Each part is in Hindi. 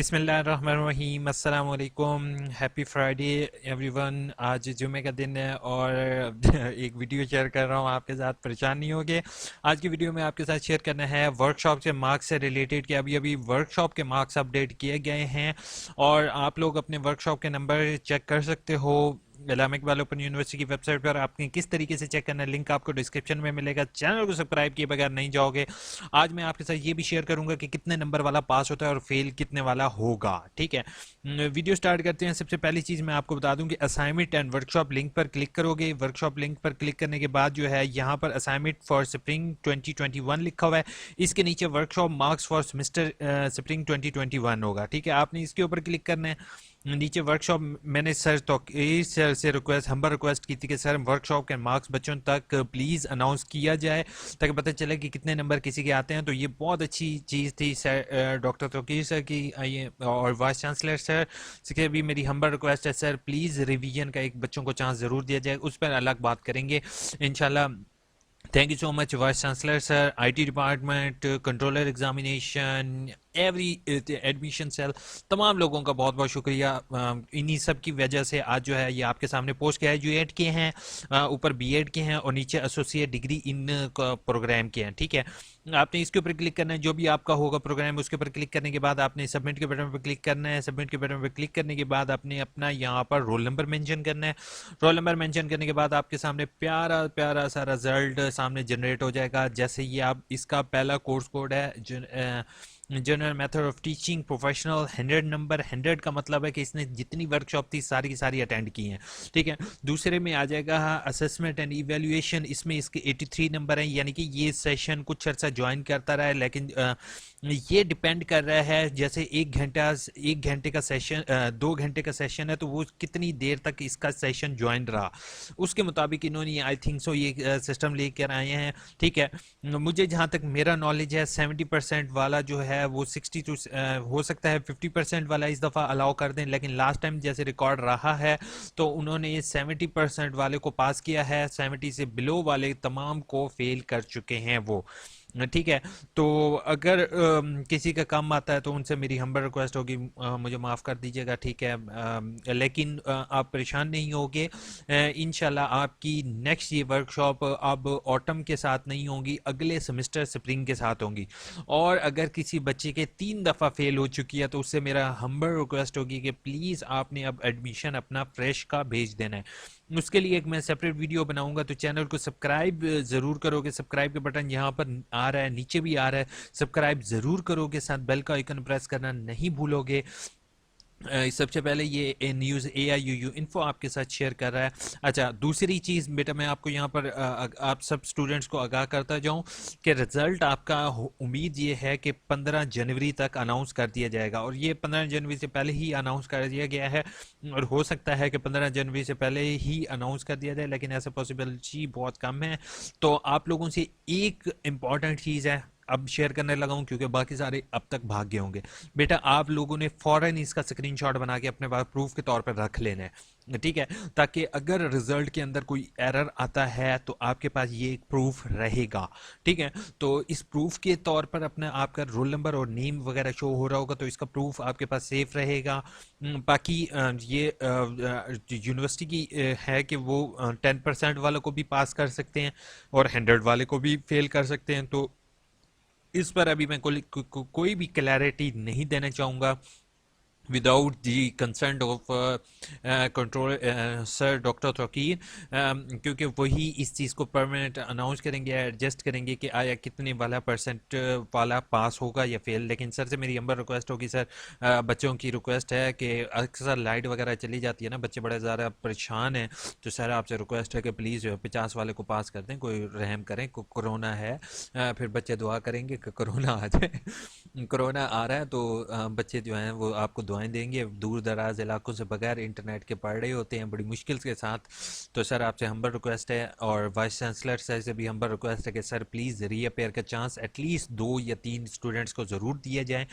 बिस्मिल्लाहिर्रहमानिर्रहीम अस्सलाम वालेकुम। Happy Friday everyone. आज जुमे का दिन है और एक वीडियो शेयर कर रहा हूँ आपके साथ, परेशान नहीं होगे। आज की वीडियो में आपके साथ शेयर करना है वर्कशॉप के मार्क्स से रिलेटेड कि अभी अभी वर्कशॉप के मार्क्स अपडेट किए गए हैं और आप लोग अपने वर्कशॉप के नंबर चेक कर सकते हो इस्लामिक इकबाल ओपन यूनिवर्सिटी की वेबसाइट पर। आपने किस तरीके से चेक करना है, लिंक आपको डिस्क्रिप्शन में मिलेगा। चैनल को सब्सक्राइब किए बगैर नहीं जाओगे। आज मैं आपके साथ ये भी शेयर करूंगा कि कितने नंबर वाला पास होता है और फेल कितने वाला होगा। ठीक है, वीडियो स्टार्ट करते हैं। सबसे पहली चीज़ मैं आपको बता दूं कि असाइनमेंट एंड वर्कशॉप लिंक पर क्लिक करोगे। वर्कशॉप लिंक पर क्लिक करने के बाद जो है यहाँ पर असाइनमेंट फॉर स्प्रिंग 2021 लिखा हुआ है। इसके नीचे workshop marks for semester spring 2021 होगा। ठीक है, आपने इसके ऊपर क्लिक करना है। नीचे वर्कशॉप मैंने सर तो सर से हम्बर रिक्वेस्ट की थी कि सर वर्कशॉप के मार्क्स बच्चों तक प्लीज़ अनाउंस किया जाए ताकि पता चले कि कितने नंबर किसी के आते हैं। तो ये बहुत अच्छी चीज़ थी सर, डॉक्टर तोकीर सर की ये और वाइस चांसलर सर से भी मेरी हम्बर रिक्वेस्ट है सर प्लीज़ रिवीजन का एक बच्चों को चांस ज़रूर दिया जाए, उस पर अलग बात करेंगे इंशाल्लाह। Thank you so much vice chancellor sir, IT department, controller examination, every admission cell, तमाम लोगों का बहुत बहुत शुक्रिया। इन्हीं सब की वजह से आज जो है ये आपके सामने पोस्ट ग्रेजुएट के हैं, ऊपर बीएड के हैं और नीचे एसोसिएट डिग्री इन प्रोग्राम के हैं। ठीक है, आपने इसके ऊपर क्लिक करना है, जो भी आपका होगा प्रोग्राम उसके ऊपर क्लिक करने के बाद आपने सबमिट के बटन पर क्लिक करना है। सबमिट के बटन पर क्लिक करने के बाद आपने अपना यहाँ पर रोल नंबर मेंशन करना है। रोल नंबर मेंशन करने के बाद आपके सामने प्यारा प्यारा सा रिजल्ट सामने जनरेट हो जाएगा। जैसे ये आप इसका पहला कोर्स कोड है general method of teaching professional 100 number. 100 का मतलब है कि इसने जितनी वर्कशॉप थी सारी की सारी अटेंड की हैं। ठीक है, दूसरे में आ जाएगा असेसमेंट एंड इवेल्युएशन, इसमें इसके 83 नंबर हैं, यानी कि ये सेशन कुछ अर्सा ज्वाइन करता रहा है लेकिन ये डिपेंड कर रहा है जैसे एक घंटे का सेशन 2 घंटे का सेशन है तो वो कितनी देर तक इसका सेशन ज्वाइन रहा उसके मुताबिक इन्होंने आई थिंक सो ये सिस्टम लेकर आए हैं। ठीक है, मुझे जहाँ तक मेरा नॉलेज है 70% वाला जो है वो 60 टू हो सकता है 50% वाला इस दफ़ा अलाउ कर दें, लेकिन लास्ट टाइम जैसे रिकॉर्ड रहा है तो उन्होंने 70% वाले को पास किया है, 70 से बिलो वाले तमाम को फेल कर चुके हैं वो। ठीक है, तो अगर किसी का काम आता है तो उनसे मेरी हम्बल रिक्वेस्ट होगी मुझे माफ़ कर दीजिएगा। ठीक है, लेकिन आप परेशान नहीं होगे। इंशाल्लाह आपकी नेक्स्ट ये वर्कशॉप अब ऑटम के साथ नहीं होंगी, अगले सेमेस्टर स्प्रिंग के साथ होंगी। और अगर किसी बच्चे के 3 दफ़ा फेल हो चुकी है तो उससे मेरा हम्बल रिक्वेस्ट होगी कि प्लीज़ आपने अब एडमिशन अपना फ्रेश का भेज देना है। उसके लिए एक मैं सेपरेट वीडियो बनाऊंगा, तो चैनल को सब्सक्राइब ज़रूर करोगे। सब्सक्राइब के बटन यहाँ पर आ रहा है, नीचे भी आ रहा है, सब्सक्राइब ज़रूर करोगे, साथ बेल का आइकन प्रेस करना नहीं भूलोगे। सबसे पहले ये न्यूज़ AIUU इन्फो आपके साथ शेयर कर रहा है। अच्छा, दूसरी चीज़ बेटा मैं आपको यहाँ पर आप सब स्टूडेंट्स को आगाह करता जाऊँ कि रिज़ल्ट आपका उम्मीद ये है कि 15 जनवरी तक अनाउंस कर दिया जाएगा, और ये 15 जनवरी से पहले ही अनाउंस कर दिया गया है और हो सकता है कि 15 जनवरी से पहले ही अनाउंस कर दिया जाए, लेकिन ऐसा पॉसिबिलिटी बहुत कम है। तो आप लोगों से एक इम्पॉर्टेंट चीज़ है अब शेयर करने लगा हूं क्योंकि बाकी सारे अब तक भाग गए होंगे। बेटा आप लोगों ने फौरन इसका स्क्रीनशॉट बना के अपने पास प्रूफ के तौर पर रख लेना है। ठीक है, ताकि अगर रिजल्ट के अंदर कोई एरर आता है तो आपके पास ये एक प्रूफ रहेगा। ठीक है, तो इस प्रूफ के तौर पर अपना आपका रोल नंबर और नेम वगैरह शो हो रहा होगा तो इसका प्रूफ आपके पास सेफ रहेगा। बाकी ये यूनिवर्सिटी की है कि वो 10% वालों को भी पास कर सकते हैं और 100 वाले को भी फेल कर सकते हैं। तो इस पर अभी मैं कोई भी क्लैरिटी नहीं देना चाहूँगा without the concern of control sir doctor Tauqeer, क्योंकि वही इस चीज़ को परमानेंट अनाउंस करेंगे, एडजस्ट करेंगे कि आया कितने वाला परसेंट वाला पास होगा या फेल। लेकिन सर से मेरी हम्बल रिक्वेस्ट होगी सर, बच्चों की रिक्वेस्ट है कि अक्सर लाइट वगैरह चली जाती है ना, बच्चे बड़े ज़्यादा परेशान हैं, तो सर आपसे रिक्वेस्ट है कि प्लीज़ 50 वाले को पास कर दें, कोई रहम करें। कोरोना है, फिर बच्चे दुआ करेंगे कि कोरोना आ जाए। कोरोना आ रहा है तो बच्चे जो हैं वो आपको दुआएं देंगे। दूर दराज इलाकों से बगैर इंटरनेट के पढ़ रहे होते हैं बड़ी मुश्किल के साथ। तो सर आपसे हम्बल रिक्वेस्ट है, और वाइस चांसलर सर से भी हम्बल रिक्वेस्ट है कि सर प्लीज़ रीअपेयर का चांस एटलीस्ट 2 या 3 स्टूडेंट्स को ज़रूर दिया जाए।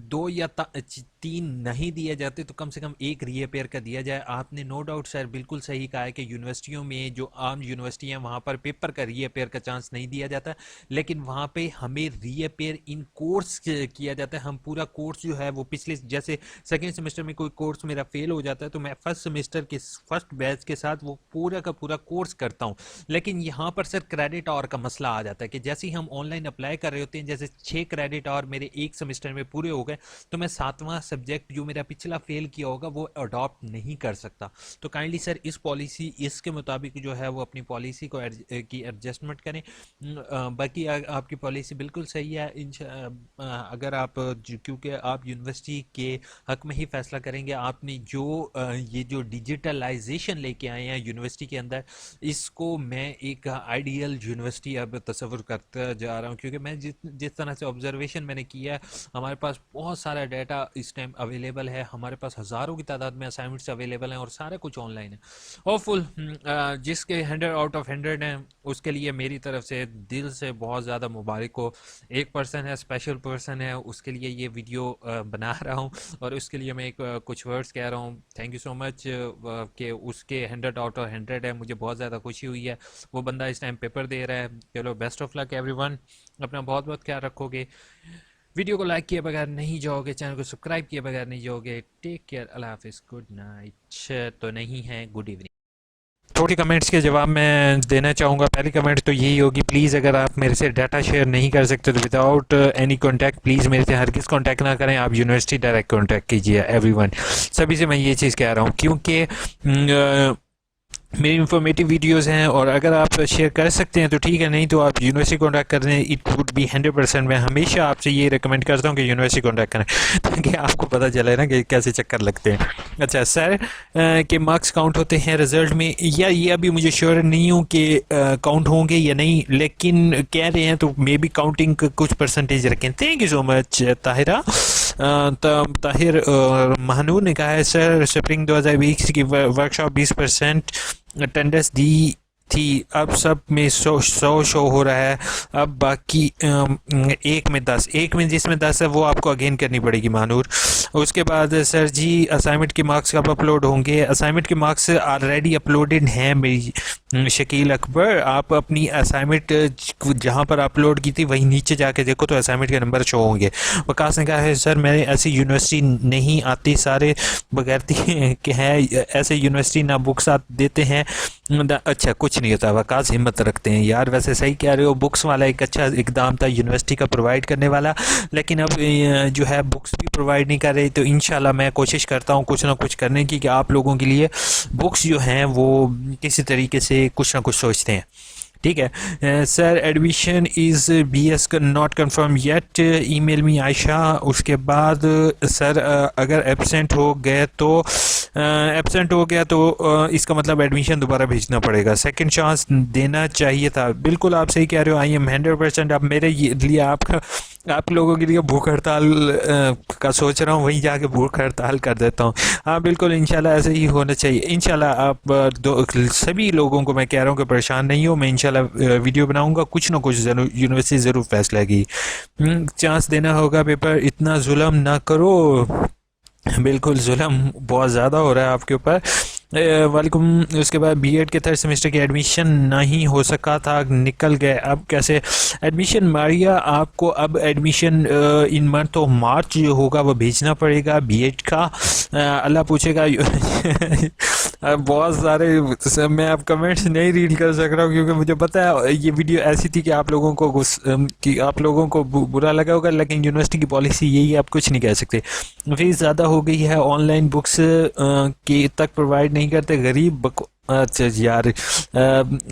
2 या 3 नहीं दिए जाते तो कम से कम एक रीअपेयर का दिया जाए। आपने नो डाउट सर बिल्कुल सही कहा है कि यूनिवर्सिटियों में जो आम यूनिवर्सिटी हैं वहाँ पर पेपर का रीअपेयर का चांस नहीं दिया जाता, लेकिन वहाँ पे हमें रीअपेयर इन कोर्स किया जाता है। हम पूरा कोर्स जो है वो पिछले, जैसे सेकेंड सेमेस्टर में कोई कोर्स मेरा फेल हो जाता है तो मैं फर्स्ट सेमेस्टर के फर्स्ट बैच के साथ वो पूरा का पूरा कोर्स करता हूँ। लेकिन यहाँ पर सर क्रेडिट आवर का मसला आ जाता है कि जैसे ही हम ऑनलाइन अप्लाई कर रहे होते हैं, जैसे 6 क्रेडिट आवर मेरे एक सेमेस्टर में पूरे हो गए, तो मैं 7वां सब्जेक्ट जो मेरा पिछला फेल किया होगा वो अडॉप्ट नहीं कर सकता। तो काइंडली सर इस पॉलिसी इसके मुताबिक जो है वो अपनी पॉलिसी को की एडजस्टमेंट करें। बाकी आपकी पॉलिसी बिल्कुल सही है। अगर आप क्योंकि आप यूनिवर्सिटी के हक में ही फैसला करेंगे, आपने जो ये जो डिजिटलाइजेशन लेके आए हैं यूनिवर्सिटी के अंदर, इसको मैं एक आइडियल यूनिवर्सिटी अब तस्वुर करता जा रहा हूँ। क्योंकि मैं जिस तरह से ऑब्जर्वेशन मैंने किया है, हमारे पास बहुत सारा डाटा इस टाइम अवेलेबल है, हमारे पास हज़ारों की तादाद में असाइनमेंट्स अवेलेबल हैं और सारा कुछ ऑनलाइन है। होपफुल जिसके 100 आउट ऑफ 100 हैं उसके लिए मेरी तरफ से दिल से बहुत ज़्यादा मुबारक हो। एक पर्सन है, स्पेशल पर्सन है, उसके लिए ये वीडियो बना रहा हूँ और उसके लिए मैं एक कुछ वर्ड्स कह रहा हूँ। थैंक यू सो मच कि उसके 100 आउट ऑफ 100 है। मुझे बहुत ज़्यादा खुशी हुई है। वो बंदा इस टाइम पेपर दे रहा है। चलो बेस्ट ऑफ लक एवरीवन, अपना बहुत बहुत ख्याल रखोगे। वीडियो को लाइक किए बगैर नहीं जाओगे, चैनल को सब्सक्राइब किए बगैर नहीं जाओगे। टेक केयर, अल्लाह हाफिज़, गुड नाइट। तो नहीं है गुड इवनिंग। थोड़ी कमेंट्स के जवाब मैं देना चाहूँगा। पहली कमेंट तो यही होगी, प्लीज़ अगर आप मेरे से डाटा शेयर नहीं कर सकते तो विदाउट एनी कॉन्टैक्ट प्लीज़ मेरे से हरगिज़ कॉन्टैक्ट ना करें। आप यूनिवर्सिटी डायरेक्ट कॉन्टैक्ट कीजिए एवरीवन। सभी से मैं ये चीज़ कह रहा हूँ क्योंकि मेरी इंफॉर्मेटिव वीडियोस हैं, और अगर आप शेयर कर सकते हैं तो ठीक है, नहीं तो आप यूनिवर्सिटी कॉन्टैक्ट कर दें। It would be 100%। मैं हमेशा आपसे ये रिकमेंड करता हूँ कि यूनिवर्सिटी कॉन्टैक्ट करें ताकि आपको पता चले ना कि कैसे चक्कर लगते हैं। अच्छा सर के मार्क्स काउंट होते हैं रिजल्ट में, या ये अभी मुझे श्योर नहीं हूँ कि काउंट होंगे या नहीं, लेकिन कह रहे हैं तो मे बी काउंटिंग कुछ परसेंटेज रखें। Thank you so much Tahira. Tahir Mahnoor ने कहा है सर स्प्रिंग 2020 की वर्कशॉप 20% अटेंडेंस दी थी, अब सब में 100 शो हो रहा है, अब बाकी एक में 10, एक में जिसमें 10 है वो आपको अगेन करनी पड़ेगी महानूर। उसके बाद सर जी असाइनमेंट के मार्क्स कब अपलोड होंगे? असाइनमेंट के मार्क्स ऑलरेडी अपलोडेड हैं मेरी शकील अकबर। आप अपनी असाइनमेंट जहाँ पर अपलोड की थी वहीं नीचे जाके देखो तो असाइनमेंट के नंबर शो होंगे। वकास ने कहा है सर मेरे ऐसी यूनिवर्सिटी नहीं आती, सारे बगैरती के हैं, ऐसे यूनिवर्सिटी ना बुक्स देते हैं। अच्छा कुछ नहीं होता वकास, हिम्मत रखते हैं यार। वैसे सही कह रहे हो, बुक्स वाला एक अच्छा इकदाम था यूनिवर्सिटी का प्रोवाइड करने वाला, लेकिन अब जो है बुक्स भी प्रोवाइड नहीं कर रही। तो इंशाल्लाह मैं कोशिश करता हूँ कुछ ना कुछ करने की कि आप लोगों के लिए बुक्स जो हैं वो किसी तरीके से कुछ ना कुछ सोचते हैं। ठीक है sir, admission is BS not confirm yet, email me Ayesha. उसके बाद सर अगर एब्सेंट हो गया तो इसका मतलब एडमिशन दोबारा भेजना पड़ेगा, सेकंड चांस देना चाहिए था। बिल्कुल आप सही कह रहे हो, आई एम 100%। अब मेरे लिए आप लोगों के लिए भूख हड़ताल का सोच रहा हूँ, वहीं जाके भूख हड़ताल कर देता हूँ। हाँ बिल्कुल, इंशाल्लाह ऐसे ही होना चाहिए। इंशाल्लाह आप सभी लोगों को मैं कह रहा हूँ कि परेशान नहीं हो, मैं इंशाल्लाह वीडियो बनाऊँगा, कुछ ना कुछ यूनिवर्सिटी ज़रूर फैसला की। चांस देना होगा पेपर, इतना जुल्म ना करो। बिल्कुल जुल्म बहुत ज़्यादा हो रहा है आपके ऊपर। वालेकुम। उसके बाद बीएड के 3rd सेमेस्टर की एडमिशन नहीं हो सका था, निकल गए, अब कैसे एडमिशन? मारिया आपको अब admission in month of March जो होगा वो भेजना पड़ेगा बीएड का। अल्लाह पूछेगा बहुत सारे मैं अब कमेंट्स नहीं रीड कर सक रहा हूँ क्योंकि मुझे पता है ये वीडियो ऐसी थी कि आप लोगों को बुरा लगा होगा, लेकिन यूनिवर्सिटी की पॉलिसी यही है, आप कुछ नहीं कह सकते। फीस ज़्यादा हो गई है, ऑनलाइन बुक्स के तक प्रोवाइड नहीं करते, गरीब अच्छा यार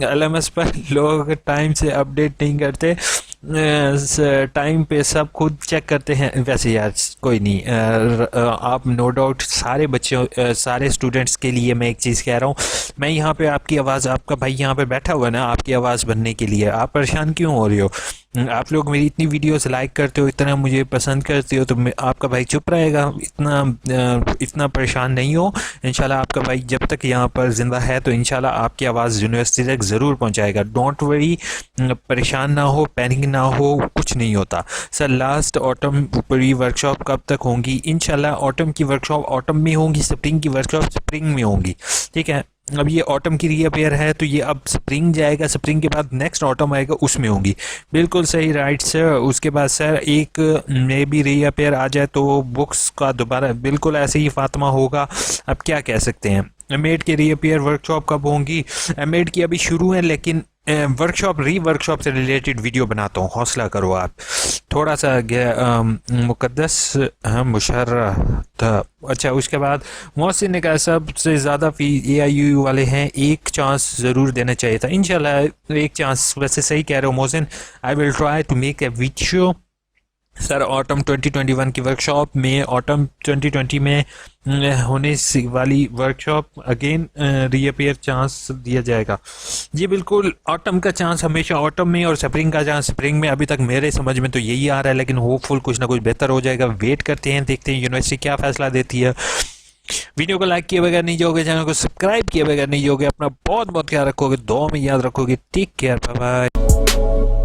LMS पर लोग टाइम से अपडेट नहीं करते, टाइम पे सब खुद चेक करते हैं। वैसे यार कोई नहीं, आप नो डाउट सारे बच्चों सारे स्टूडेंट्स के लिए मैं एक चीज़ कह रहा हूँ, मैं यहाँ पे आपकी आवाज़, आपका भाई यहाँ पे बैठा हुआ है ना आपकी आवाज़ बनने के लिए, आप परेशान क्यों हो रही हो? आप लोग मेरी इतनी वीडियोस लाइक करते हो, इतना मुझे पसंद करते हो, तो आपका भाई चुप रहेगा? इतना परेशान नहीं हो। इंशाल्लाह आपका भाई जब तक यहाँ पर ज़िंदा है तो इंशाल्लाह आपकी आवाज़ यूनिवर्सिटी तक ज़रूर पहुँचाएगा। डोंट वरी, परेशान ना हो, पैनिक ना हो, कुछ नहीं होता। सर लास्ट ऑटम पूरी वर्कशॉप कब तक होंगी? इंशाल्लाह ऑटम की वर्कशॉप ऑटम में होंगी, स्प्रिंग की वर्कशॉप स्प्रिंग में होंगी। ठीक है, अब ये ऑटम की रीअपेयर है तो ये अब स्प्रिंग जाएगा, स्प्रिंग के बाद नेक्स्ट ऑटम आएगा, उसमें होंगी। बिल्कुल सही, राइट सर। उसके बाद सर एक मे भी रीअपेयर आ जाए तो बुक्स का दोबारा बिल्कुल ऐसे ही फातिमा होगा। अब क्या कह सकते हैं। एमेड की रीअपेयर वर्कशॉप कब होंगी? एमेड की अभी शुरू है, लेकिन वर्कशॉप वर्कशॉप से रिलेटेड वीडियो बनाता हूँ, हौसला करो आप। थोड़ा सा मुकद्दस मुशर्रा था। अच्छा, उसके बाद मोहसिन ने कहा सबसे ज़्यादा फी AIU वाले हैं, एक चांस ज़रूर देना चाहिए था। इंशाल्लाह एक चांस, वैसे सही कह रहे हो Mohsin. I will try to make a video. Sir autumn 2021 की वर्कशॉप में, ऑटम 2020 में होने वाली वर्कशॉप अगेन रीअपेयर चांस दिया जाएगा। जी बिल्कुल, ऑटम का चांस हमेशा ऑटम में और स्प्रिंग का चांस स्प्रिंग में। अभी तक मेरे समझ में तो यही आ रहा है, लेकिन होपफुल कुछ ना कुछ बेहतर हो जाएगा। वेट करते हैं, देखते हैं यूनिवर्सिटी क्या फैसला देती है। वीडियो को लाइक किए बगैर नहीं जाओगे, चैनल को सब्सक्राइब किए बगैर नहीं जाओगे। अपना बहुत बहुत ख्याल रखोगे, दुआ में याद रखोगे। Take care, bye bye.